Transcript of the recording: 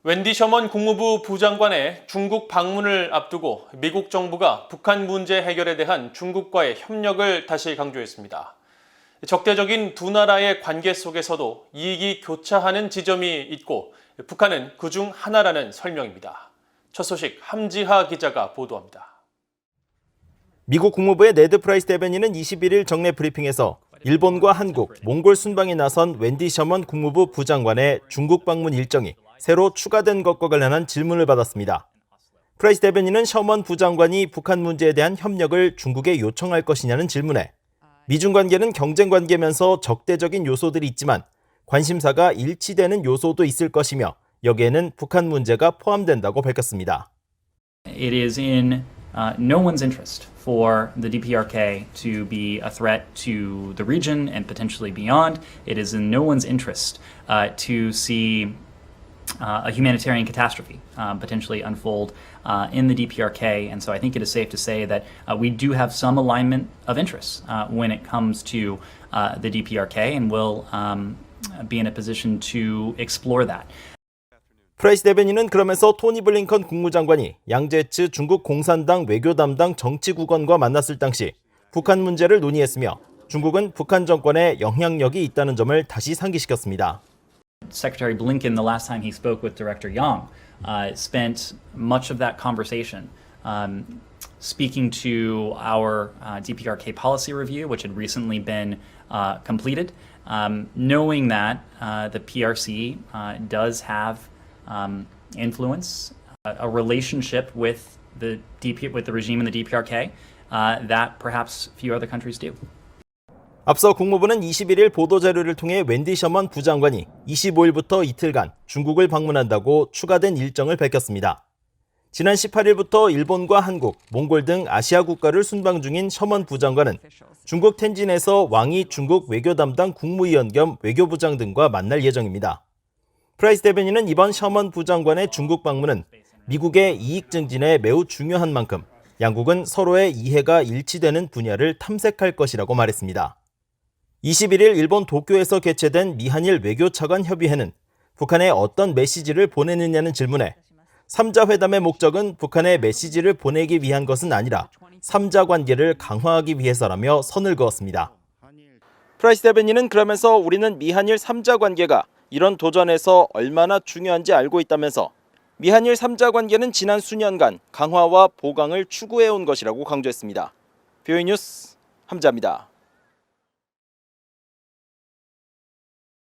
웬디 셔먼 국무부 부장관의 중국 방문을 앞두고 미국 정부가 북한 문제 해결에 대한 중국과의 협력을 다시 강조했습니다. 적대적인 두 나라의 관계 속에서도 이익이 교차하는 지점이 있고 북한은 그중 하나라는 설명입니다. 첫 소식 함지하 기자가 보도합니다. 미국 국무부의 네드 프라이스 대변인은 21일 정례 브리핑에서 일본과 한국, 몽골 순방에 나선 웬디 셔먼 국무부 부장관의 중국 방문 일정이 새로 추가된 것과 관련한 질문을 받았습니다. 프라이스 대변인은 셔먼 부장관이 북한 문제에 대한 협력을 중국에 요청할 것이냐는 질문에 미중 관계는 경쟁 관계면서 적대적인 요소들이 있지만 관심사가 일치되는 요소도 있을 것이며 여기에는 북한 문제가 포함된다고 밝혔습니다. It is in no one's interest for the DPRK to be a threat to the region and potentially beyond. It is in no one's interest to see a humanitarian catastrophe potentially unfold in the DPRK. And so I think it is safe to say that we do have some alignment of interests when it comes to the DPRK, and we'll be in a position to explore that. 프라이스 대변인은 그러면서 토니 블링컨 국무장관이 양제츠 중국 공산당 외교 담당 정치국원과 만났을 당시 북한 문제를 논의했으며 중국은 북한 정권에 영향력이 있다는 점을 다시 상기시켰습니다. Secretary Blinken, the last time he spoke with Director Yang, spent much of that conversation speaking to our DPRK policy review, which had recently been completed, knowing that the PRC does have influence, a relationship with the regime in the DPRK that perhaps few other countries do. 앞서 국무부는 21일 보도자료를 통해 웬디 셔먼 부장관이 25일부터 이틀간 중국을 방문한다고 추가된 일정을 밝혔습니다. 지난 18일부터 일본과 한국, 몽골 등 아시아 국가를 순방 중인 셔먼 부장관은 중국 텐진에서 왕이 중국 외교 담당 국무위원 겸 외교부장 등과 만날 예정입니다. 프라이스 대변인은 이번 셔먼 부장관의 중국 방문은 미국의 이익 증진에 매우 중요한 만큼 양국은 서로의 이해가 일치되는 분야를 탐색할 것이라고 말했습니다. 21일 일본 도쿄에서 개최된 미한일 외교차관 협의회는 북한에 어떤 메시지를 보내느냐는 질문에 3자 회담의 목적은 북한에 메시지를 보내기 위한 것은 아니라 3자 관계를 강화하기 위해서라며 선을 그었습니다. 프라이스 대변인은 그러면서 우리는 미한일 3자 관계가 이런 도전에서 얼마나 중요한지 알고 있다면서 미한일 3자 관계는 지난 수년간 강화와 보강을 추구해온 것이라고 강조했습니다. BOE 뉴스 함지하입니다.